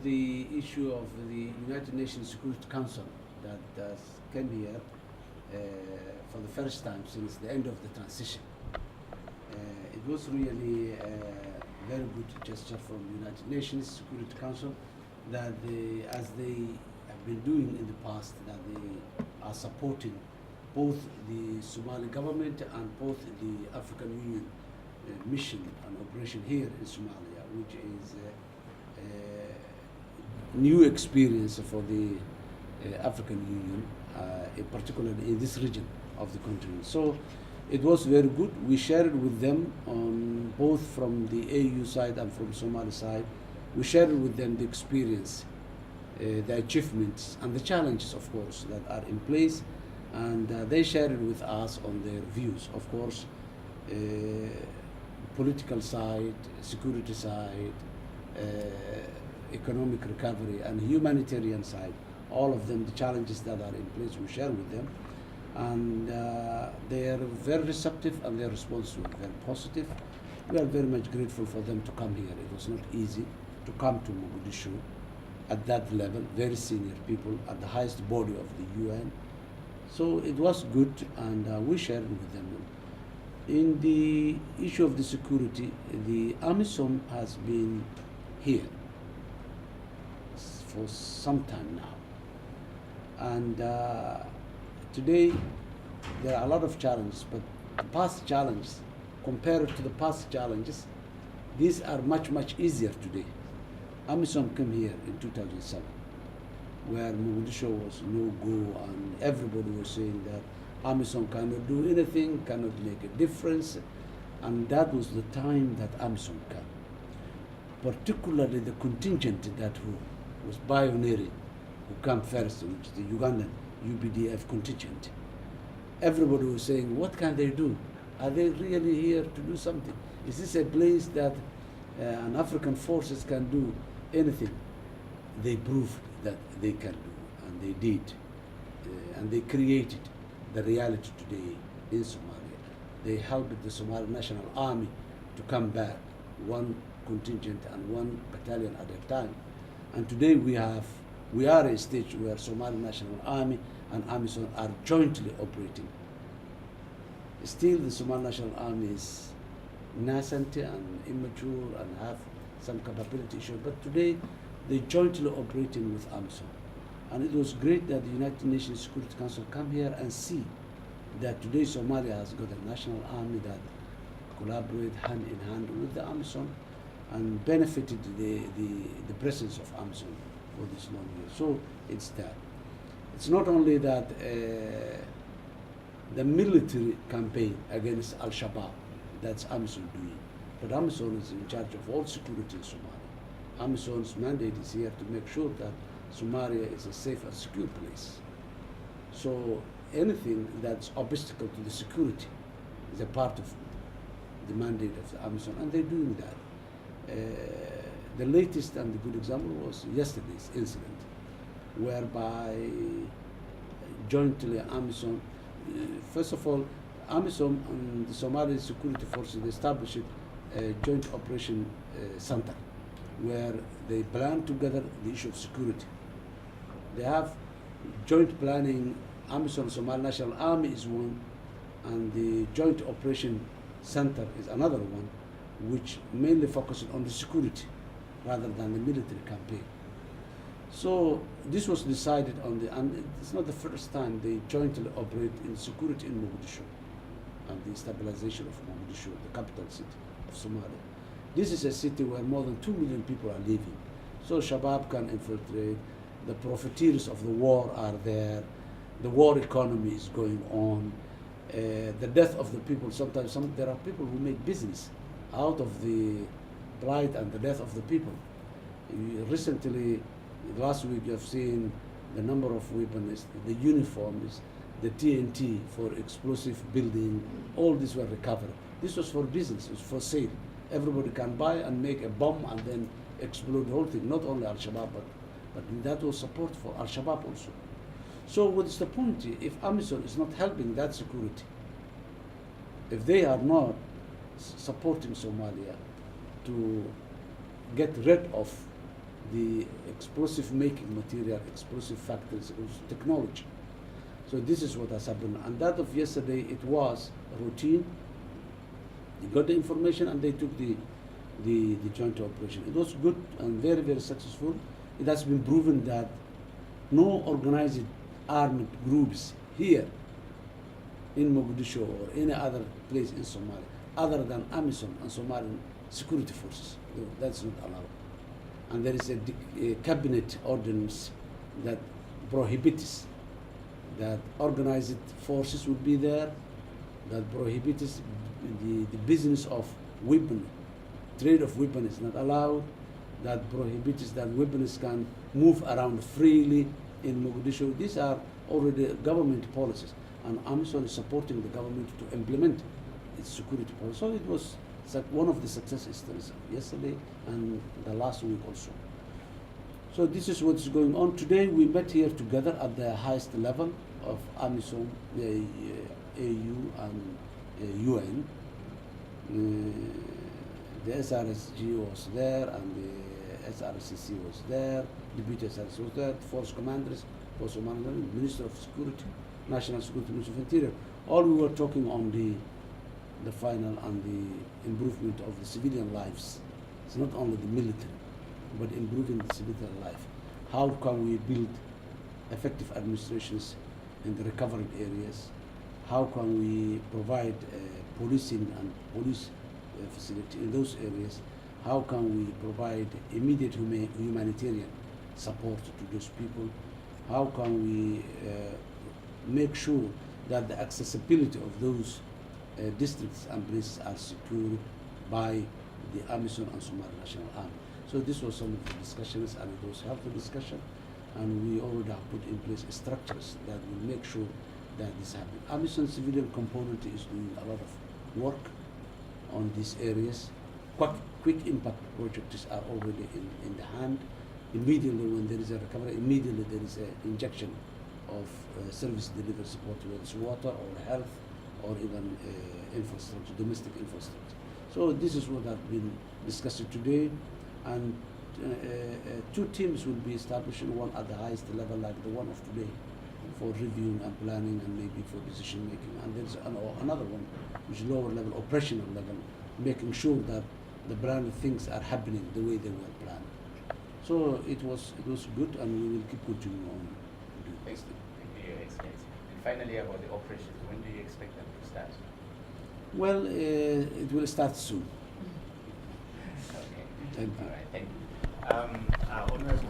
the issue of the United Nations Security Council that came here for the first time since the end of the transition. It was really a very good gesture from the United Nations Security Council that as they have been doing in the past, that they are supporting both the Somali government and both the African Union mission and operation here in Somalia, which is a new experience for the African Union, particularly in this region of the continent. So it was very good. We shared with them on both from the AU side and from Somali side. We shared with them the experience, the achievements and the challenges, of course, that are in place, and they shared with us on their views, of course, political side, security side, economic recovery, and humanitarian side. All of them, the challenges that are in place, we share with them. And they are very receptive and their response was very positive. We are very much grateful for them to come here. It was not easy to come to Mogadishu at that level, very senior people at the highest body of the UN. So it was good, and we shared with them. In the issue of the security, the AMISOM has been here for some time now. And today, there are a lot of challenges, but the past challenges, compared to the past challenges, these are much, much easier today. AMISOM came here in 2007, where Muqdisho was no-go, and everybody was saying that AMISOM cannot do anything, cannot make a difference, and that was the time that AMISOM came. Particularly the contingent that was pioneering, who came first, which is the Ugandan UPDF contingent. Everybody was saying, what can they do? Are they really here to do something? Is this a place that an African forces can do anything? They proved that they can do, and they did, and they created the reality today in Somalia. They helped the Somali National Army to come back, one contingent and one battalion at a time. And today we are at a stage where Somali National Army and AMISOM are jointly operating. Still, the Somali National Army is nascent and immature and have some capability issues, but today they're jointly operating with AMISOM. And it was great that the United Nations Security Council come here and see that today Somalia has got a national army that collaborate hand in hand with the AMISOM and benefited the presence of AMISOM for this long year. So it's that. It's not only that the military campaign against Al-Shabaab, that's AMISOM doing, but AMISOM is in charge of all security in Somalia. AMISOM's mandate is here to make sure that Somalia is a safe and secure place. So anything that's obstacle to the security is a part of the mandate of the AMISOM, and they're doing that. The latest and the good example was yesterday's incident, whereby jointly AMISOM, first of all, AMISOM and the Somali security forces established a joint operation center where they plan together the issue of security. They have joint planning. AMISOM Somali National Army is one, and the Joint Operation Center is another one, which mainly focuses on the security rather than the military campaign. So this was decided on and it's not the first time they jointly operate in security in Mogadishu and the stabilization of Mogadishu, the capital city of Somalia. This is a city where more than 2 million people are living. So Shabaab can infiltrate, the profiteers of the war are there, the war economy is going on, the death of the people, sometimes there are people who make business out of the plight and the death of the people. Recently, last week you have seen the number of weapons, the uniforms, the TNT for explosive building, all these were recovered. This was for business, it was for sale. Everybody can buy and make a bomb and then explode the whole thing, not only Al-Shabaab, but that was support for Al-Shabaab also. So what's the point? If AMISOM is not helping that security, if they are not supporting Somalia to get rid of the explosive making material, explosive factories, technology. So this is what has happened. And that of yesterday, it was routine. They got the information and they took the joint operation. It was good and very, very successful. It has been proven that no organized armed groups here in Muqdisho or any other place in Somalia, other than AMISOM and Somalian security forces, no, that's not allowed. And there is a cabinet ordinance that prohibits that organized forces will be there, that prohibits the business of weapon, trade of weapons is not allowed, that prohibits that weapons can move around freely in Mogadishu. These are already government policies, and AMISOM is supporting the government to implement its security policy. So it was one of the success stories yesterday and the last week also. So this is what's going on. Today we met here together at the highest level of AMISOM, AU and UN. The SRSG was there and the SRCC was there, Deputy SRC was there, Force Commanders, Force Commander, Minister of Security, National Security, Minister of Interior. All we were talking on the final and the improvement of the civilian lives. It's not only the military, but improving the civilian life. How can we build effective administrations in the recovered areas? How can we provide policing and police facility in those areas? How can we provide immediate humanitarian support to those people? How can we make sure that the accessibility of those districts and places are secured by the AMISOM and Somali National Army? So this was some of the discussions, and it was helpful discussion, and we already have put in place structures that will make sure that this happens. AMISOM civilian component is doing a lot of work on these areas. Quick impact projects are already in the hand. Immediately when there is a recovery, immediately there is an injection of service delivery support, whether it's water or health or even infrastructure, domestic infrastructure. So this is what has been discussed today, and two teams will be established, one at the highest level like the one of today for reviewing and planning and maybe for decision making, and there's another one which is lower level, operational level, making sure that the brand things are happening the way they were planned. So it was good, and we will keep continuing on doing this thing. And finally, about the operations, when do you expect them to start? Well, it will start soon. Okay. Thank you. All right, thank you. Honorable